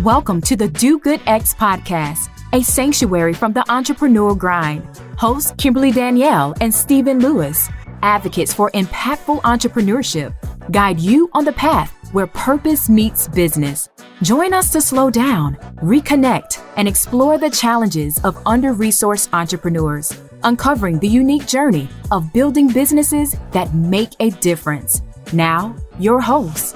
Welcome to the Do Good X podcast, a sanctuary from the entrepreneurial grind. Hosts Kimberly Danielle and Stephen Lewis, advocates for impactful entrepreneurship, guide you on the path where purpose meets business. Join us to slow down, reconnect, and explore the challenges of under-resourced entrepreneurs, uncovering the unique journey of building businesses that make a difference. Now, your host.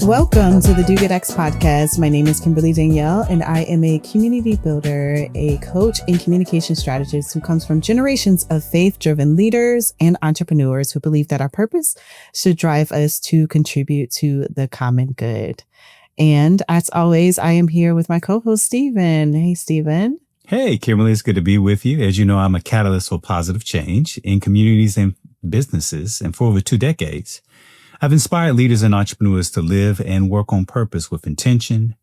Welcome to the Do Good X podcast. My name is Kimberly Danielle, and I am a community builder, a coach and communication strategist who comes from generations of faith-driven leaders and entrepreneurs who believe that our purpose should drive us to contribute to the common good. And as always, I am here with my co-host, Stephen. Hey, Stephen. Hey, Kimberly, it's good to be with you. As you know, I'm a catalyst for positive change in communities and businesses, and for over 2 decades. I've inspired leaders and entrepreneurs to live and work on purpose with intention,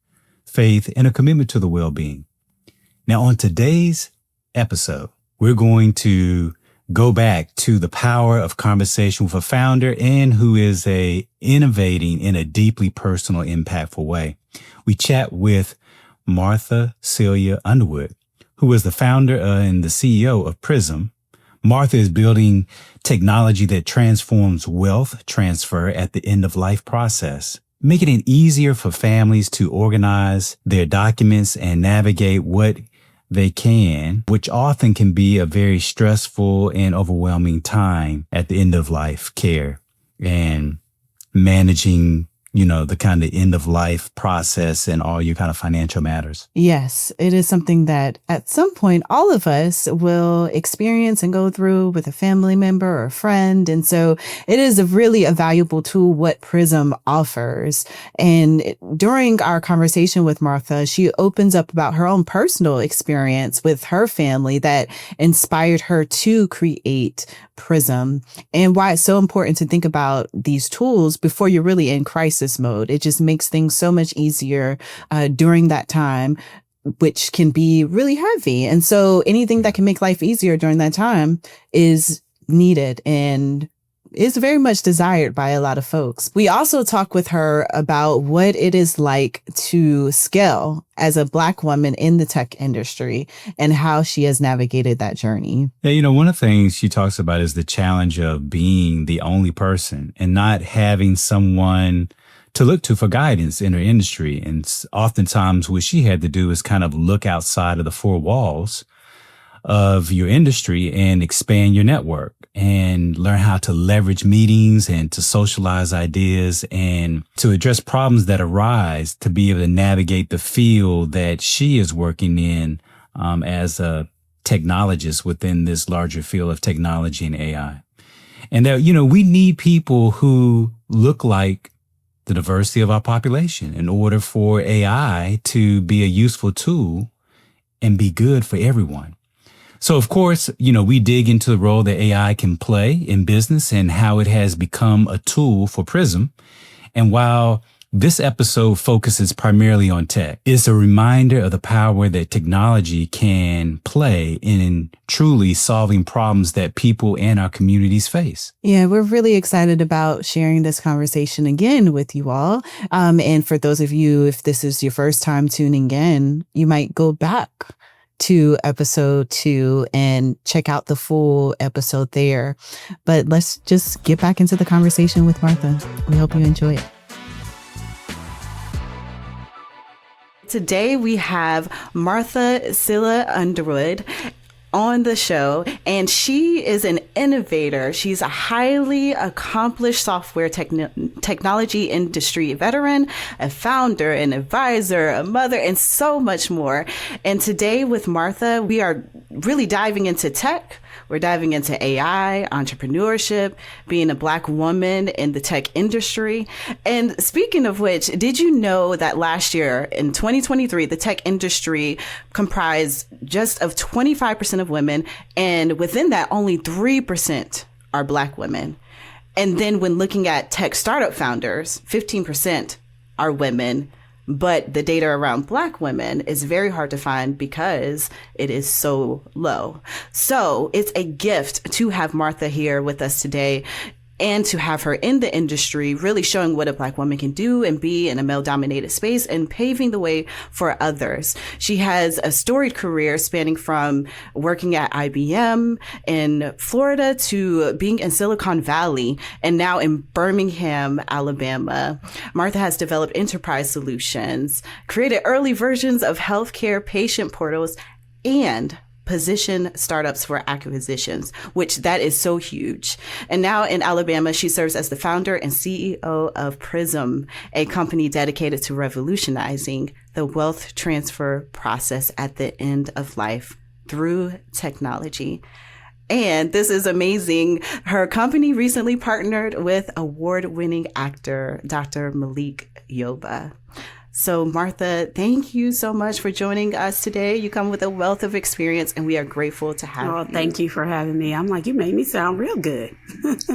faith, and a commitment to the well-being. Now, on today's episode, we're going to go back to the power of conversation with a founder and who is innovating in a deeply personal, impactful way. We chat with Martha Sylla Underwood, who is the founder and the CEO of Prismm. Martha is building technology that transforms wealth transfer at the end of life process, making it easier for families to organize their documents and navigate what they can, which often can be a very stressful and overwhelming time at the end of life care and managing, the kind of end of life process and all your kind of financial matters. Yes, it is something that at some point all of us will experience and go through with a family member or a friend. And so it is really a valuable tool what Prismm offers. And during our conversation with Martha, she opens up about her own personal experience with her family that inspired her to create Prismm and why it's so important to think about these tools before you're really in crisis mode. It just makes things so much easier during that time, which can be really heavy. And so anything that can make life easier during that time is needed and is very much desired by a lot of folks. We also talk with her about what it is like to scale as a Black woman in the tech industry and how she has navigated that journey. Yeah, one of the things she talks about is the challenge of being the only person and not having someone to look to for guidance in her industry. And oftentimes what she had to do is kind of look outside of the 4 walls of your industry and expand your network and learn how to leverage meetings and to socialize ideas and to address problems that arise to be able to navigate the field that she is working in as a technologist within this larger field of technology and AI. And that, we need people who look like the diversity of our population in order for AI to be a useful tool and be good for everyone. So, of course, we dig into the role that AI can play in business and how it has become a tool for Prismm. And while this episode focuses primarily on tech, it's a reminder of the power that technology can play in truly solving problems that people and our communities face. Yeah, we're really excited about sharing this conversation again with you all. And for those of you, if this is your first time tuning in, you might go back to episode 2 and check out the full episode there. But let's just get back into the conversation with Martha. We hope you enjoy it. Today we have Martha Sylla Underwood on the show, and she is an innovator. She's a highly accomplished software technology industry veteran, a founder, an advisor, a mother, and so much more. And today with Martha, we are really diving into tech. We're diving into AI, entrepreneurship, being a Black woman in the tech industry. And speaking of which, did you know that last year in 2023, the tech industry comprised just of 25% of women, and within that, only 3% are Black women. And then when looking at tech startup founders, 15% are women. But the data around Black women is very hard to find because it is so low. So it's a gift to have Martha here with us today. and to have her in the industry, really showing what a Black woman can do and be in a male-dominated space and paving the way for others. She has a storied career spanning from working at IBM in Florida to being in Silicon Valley and now in Birmingham, Alabama. Martha has developed enterprise solutions, created early versions of healthcare patient portals, and position startups for acquisitions, which that is so huge. And now in Alabama, she serves as the founder and CEO of Prismm, a company dedicated to revolutionizing the wealth transfer process at the end of life through technology. And this is amazing. Her company recently partnered with award-winning actor, Dr. Malik Yoba. So Martha, thank you so much for joining us today. You come with a wealth of experience and we are grateful to have you. Thank you for having me. I'm like, you made me sound real good. Because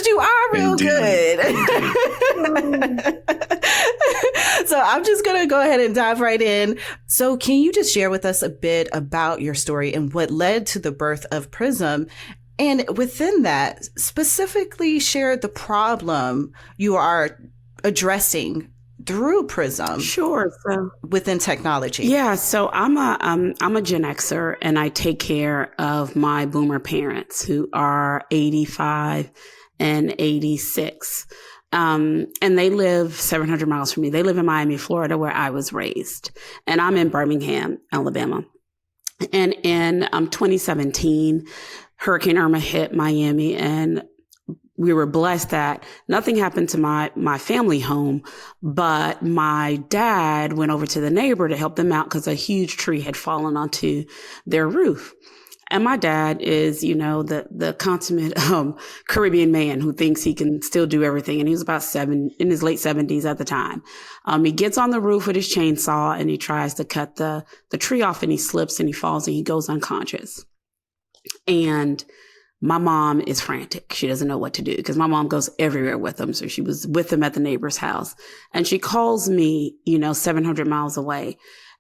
you are real good. So I'm just going to go ahead and dive right in. So can you just share with us a bit about your story and what led to the birth of Prismm? And within that, specifically share the problem you are addressing through Prismm. Sure. So within technology. Yeah. So I'm a Gen Xer and I take care of my boomer parents who are 85 and 86. And they live 700 miles from me. They live in Miami, Florida, where I was raised. And I'm in Birmingham, Alabama. And in 2017, Hurricane Irma hit Miami, and we were blessed that nothing happened to my family home, but my dad went over to the neighbor to help them out because a huge tree had fallen onto their roof. And my dad is, the consummate Caribbean man who thinks he can still do everything. And he was about in his late 70s at the time. He gets on the roof with his chainsaw and he tries to cut the tree off, and he slips and he falls and he goes unconscious. And my mom is frantic. She doesn't know what to do because my mom goes everywhere with him. So she was with him at the neighbor's house, and she calls me, 700 miles away.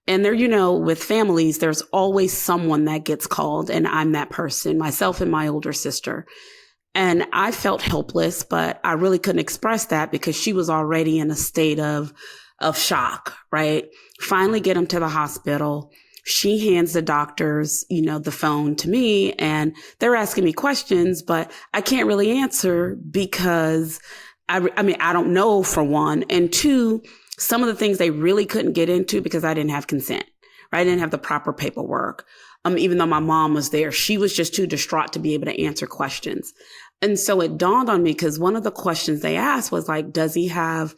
And there, with families, there's always someone that gets called, and I'm that person, myself and my older sister. And I felt helpless, but I really couldn't express that because she was already in a state of shock, right? Finally get him to the hospital. She hands the doctors, the phone to me, and they're asking me questions, but I can't really answer because I don't know, for one. And two, some of the things they really couldn't get into because I didn't have consent, right? I didn't have the proper paperwork. Even though my mom was there, she was just too distraught to be able to answer questions. And so it dawned on me because one of the questions they asked was like, does he have,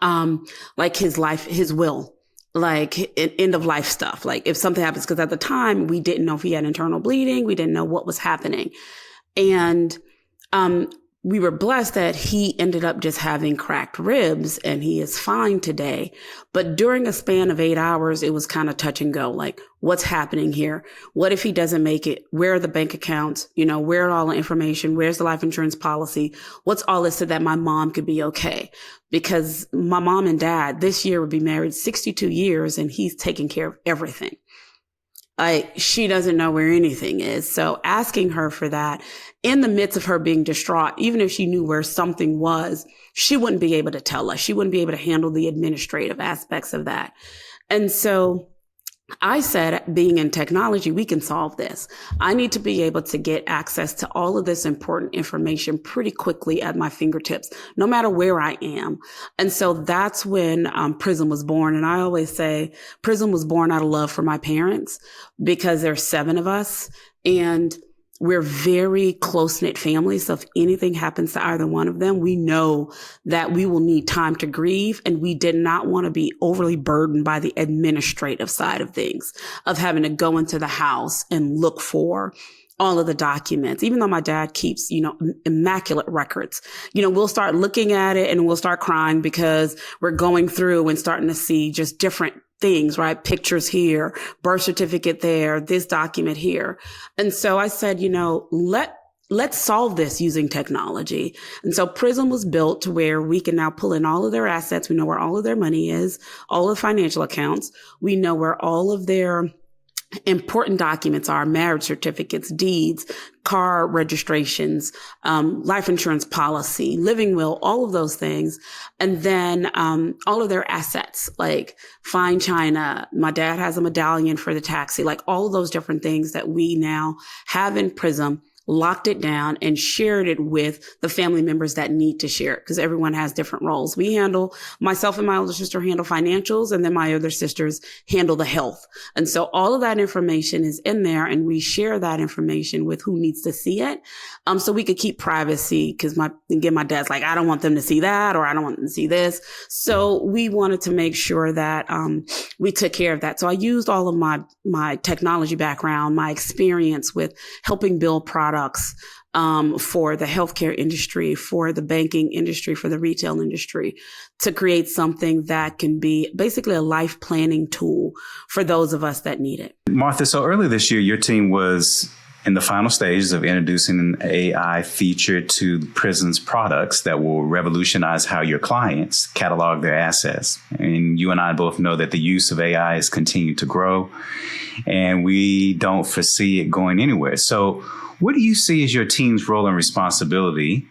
his will? Like end of life stuff, like if something happens, because at the time we didn't know if he had internal bleeding. We didn't know what was happening. And we were blessed that he ended up just having cracked ribs and he is fine today. But during a span of 8 hours, it was kind of touch and go, like what's happening here? What if he doesn't make it? Where are the bank accounts? Where are all the information? Where's the life insurance policy? What's all this so that my mom could be okay? Because my mom and dad this year would be married 62 years and he's taking care of everything. Like she doesn't know where anything is. So asking her for that in the midst of her being distraught, even if she knew where something was, she wouldn't be able to tell us. She wouldn't be able to handle the administrative aspects of that. And so I said, being in technology, we can solve this. I need to be able to get access to all of this important information pretty quickly at my fingertips, no matter where I am. And so that's when Prismm was born. And I always say Prismm was born out of love for my parents because there's 7 of us and we're very close-knit families. So if anything happens to either one of them, we know that we will need time to grieve. And we did not want to be overly burdened by the administrative side of things, of having to go into the house and look for all of the documents. Even though my dad keeps, immaculate records, we'll start looking at it and we'll start crying because we're going through and starting to see just different things, right? Pictures here, birth certificate there, this document here. And so I said, let's solve this using technology. And so Prismm was built to where we can now pull in all of their assets. We know where all of their money is, all of the financial accounts. We know where all of their important documents are marriage certificates, deeds, car registrations, life insurance policy, living will, all of those things. And then all of their assets, like fine china. My dad has a medallion for the taxi, like all of those different things that we now have in Prism, locked it down and shared it with the family members that need to share it, because everyone has different roles. Myself and my older sister handle financials, and then my other sisters handle the health. And so all of that information is in there, and we share that information with who needs to see it. So we could keep privacy, because my dad's like, I don't want them to see that, or I don't want them to see this. So we wanted to make sure that we took care of that. So I used all of my technology background, my experience with helping build products for the healthcare industry, for the banking industry, for the retail industry, to create something that can be basically a life planning tool for those of us that need it. Martha, so earlier this year, your team was in the final stages of introducing an AI feature to Prism's products that will revolutionize how your clients catalog their assets. And you and I both know that the use of AI has continued to grow, and we don't foresee it going anywhere. So what do you see as your team's role and responsibility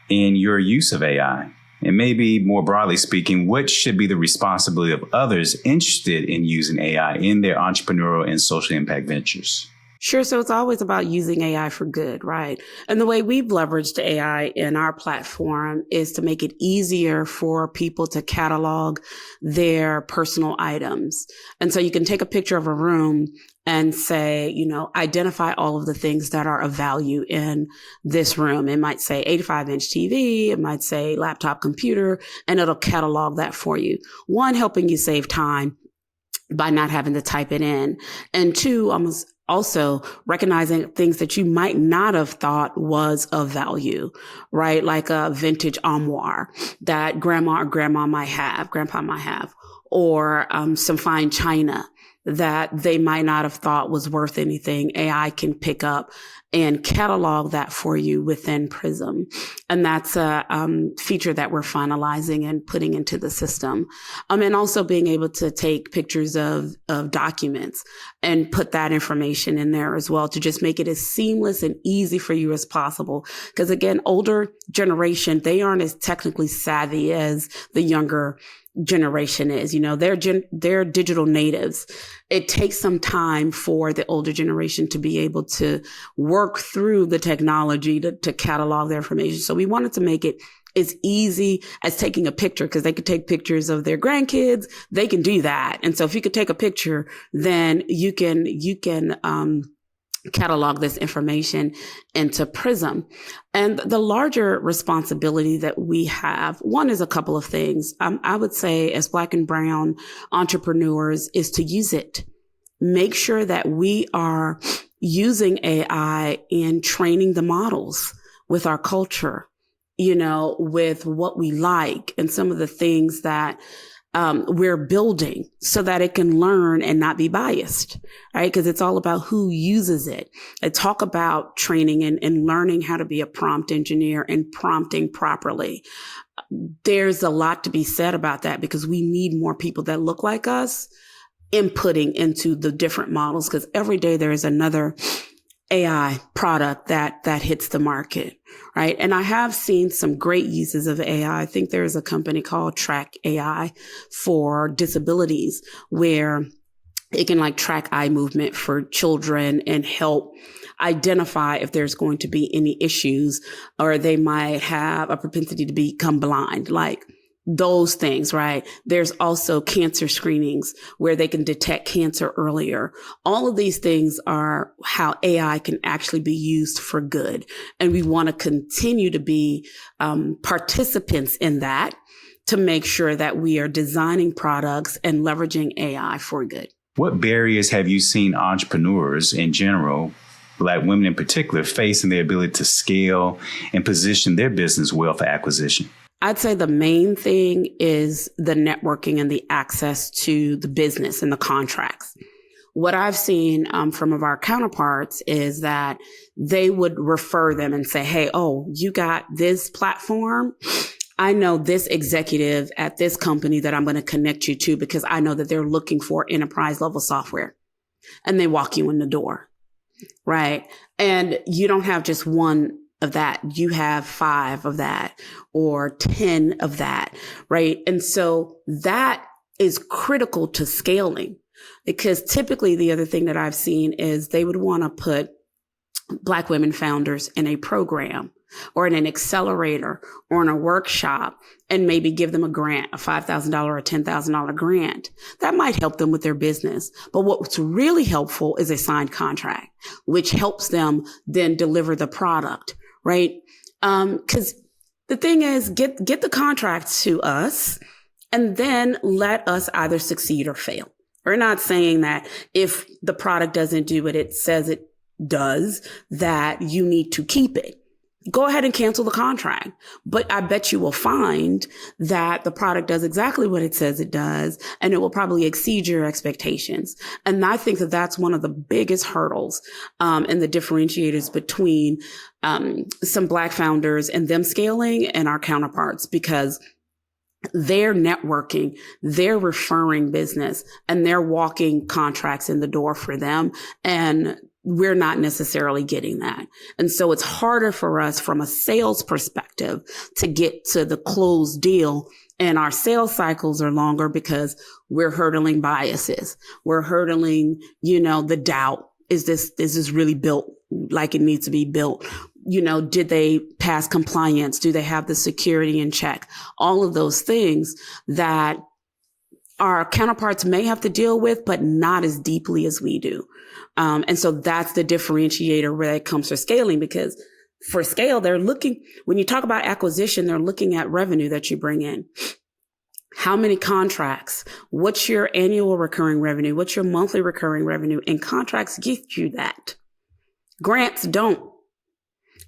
in your use of AI? And maybe more broadly speaking, what should be the responsibility of others interested in using AI in their entrepreneurial and social impact ventures? Sure. So it's always about using AI for good, right? And the way we've leveraged AI in our platform is to make it easier for people to catalog their personal items. And so you can take a picture of a room and say, identify all of the things that are of value in this room. It might say 85-inch TV, it might say laptop computer, and it'll catalog that for you. One, helping you save time by not having to type it in. And two, also recognizing things that you might not have thought was of value, right? Like a vintage armoire that grandpa might have, or some fine china that they might not have thought was worth anything. AI can pick up and catalog that for you within Prism. And that's a feature that we're finalizing and putting into the system. And also being able to take pictures of documents and put that information in there as well, to just make it as seamless and easy for you as possible. Because again, older generation, they aren't as technically savvy as the younger generation is. They're digital natives. It takes some time for the older generation to be able to work through the technology to catalog their information. So we wanted to make it as easy as taking a picture, because they could take pictures of their grandkids. They can do that. And so if you could take a picture, then you can catalog this information into Prism. And the larger responsibility that we have, one is a couple of things. I would say as Black and Brown entrepreneurs is to use it. Make sure that we are using AI in training the models with our culture, with what we like and some of the things that we're building, so that it can learn and not be biased, right? Because it's all about who uses it. I talk about training and learning how to be a prompt engineer and prompting properly. There's a lot to be said about that, because we need more people that look like us inputting into the different models, because every day there is another AI product that hits the market, right? And I have seen some great uses of AI. I think there is a company called Track AI for disabilities, where it can track eye movement for children and help identify if there's going to be any issues, or they might have a propensity to become blind, like those things, right? There's also cancer screenings where they can detect cancer earlier. All of these things are how AI can actually be used for good. And we want to continue to be participants in that, to make sure that we are designing products and leveraging AI for good. What barriers have you seen entrepreneurs in general, Black women in particular, face in their ability to scale and position their business well for acquisition? I'd say the main thing is the networking and the access to the business and the contracts. What I've seen from of our counterparts is that they would refer them and say, hey, you got this platform. I know this executive at this company that I'm going to connect you to, because I know that they're looking for enterprise level software. and they walk you in the door, right? And you don't have just one of that. You have 5 of that or 10 of that, right? And so that is critical to scaling, because typically the other thing that I've seen is they would want to put Black women founders in a program or in an accelerator or in a workshop and maybe give them a grant, a $5,000 or $10,000 grant. That might help them with their business. But what's really helpful is a signed contract, which helps them then deliver the product, right? Because the thing is, get the contracts to us and then let us either succeed or fail. We're not saying that if the product doesn't do what it says it does, that you need to keep it. Go ahead and cancel the contract. But I bet you will find that the product does exactly what it says it does, and it will probably exceed your expectations. And I think that that's one of the biggest hurdles and the differentiators between some Black founders and them scaling and our counterparts, because they're networking, they're referring business, and they're walking contracts in the door for them. And we're not necessarily getting that. And so it's harder for us from a sales perspective to get to the closed deal. And our sales cycles are longer because we're hurdling biases. We're hurdling, the doubt. Is this really built like it needs to be built? Did they pass compliance? Do they have the security in check? All of those things that our counterparts may have to deal with, but not as deeply as we do. And so that's the differentiator where it comes to scaling, because for scale, when you talk about acquisition, they're looking at revenue that you bring in. How many contracts? What's your annual recurring revenue? What's your monthly recurring revenue? And contracts get you that. Grants don't.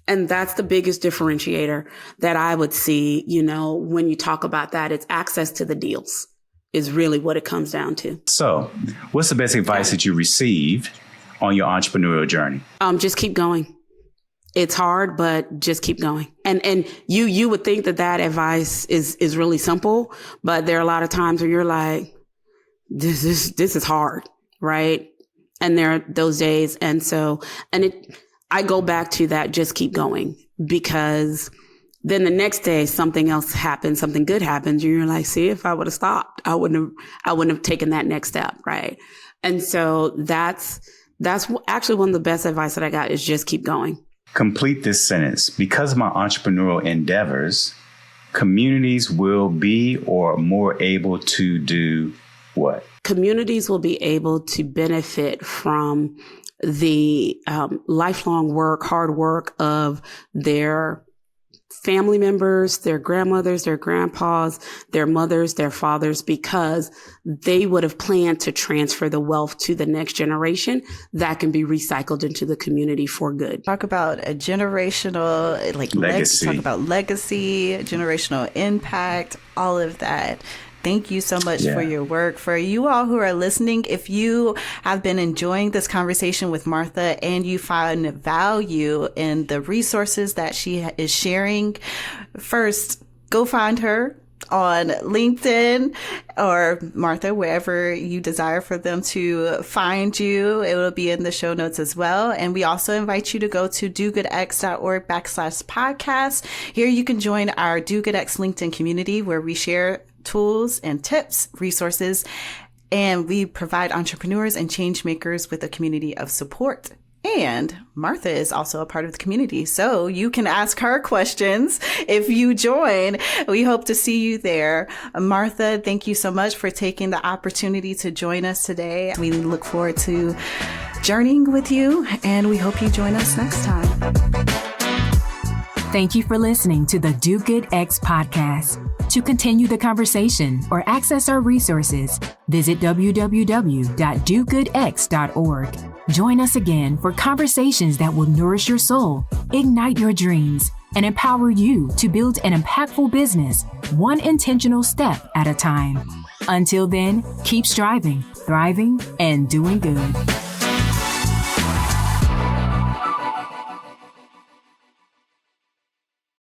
And that's the biggest differentiator that I would see, when you talk about that. It's access to the deals is really what it comes down to. So what's the best advice that you received on your entrepreneurial journey? Just keep going. It's hard, but just keep going. And you would think that advice is really simple, but there are a lot of times where you're like, this is hard, right? And there are those days. And so, I go back to that, just keep going, because then the next day something else happens, something good happens. And you're like, see, if I would have stopped, I wouldn't have taken that next step. Right. And so that's actually one of the best advice that I got, is just keep going. Complete this sentence. Because of my entrepreneurial endeavors, communities will be or more able to do what? Communities will be able to benefit from the lifelong hard work of their family members, their grandmothers, their grandpas, their mothers, their fathers, because they would have planned to transfer the wealth to the next generation that can be recycled into the community for good. Talk about a generational, legacy. Talk about legacy, generational impact, all of that. Thank you so much for your work. For you all who are listening, if you have been enjoying this conversation with Martha and you find value in the resources that she is sharing, first, go find her on LinkedIn or Martha, wherever you desire for them to find you. It will be in the show notes as well. And we also invite you to go to dogoodx.org/podcast. Here you can join our Do Good X LinkedIn community, where we share tools and tips, resources, and we provide entrepreneurs and change makers with a community of support. And Martha is also a part of the community, so you can ask her questions if you join. We hope to see you there. Martha, thank you so much for taking the opportunity to join us today. We look forward to journeying with you, and we hope you join us next time. Thank you for listening to the Do Good X podcast. To continue the conversation or access our resources, visit www.dogoodx.org. Join us again for conversations that will nourish your soul, ignite your dreams, and empower you to build an impactful business, one intentional step at a time. Until then, keep striving, thriving, and doing good.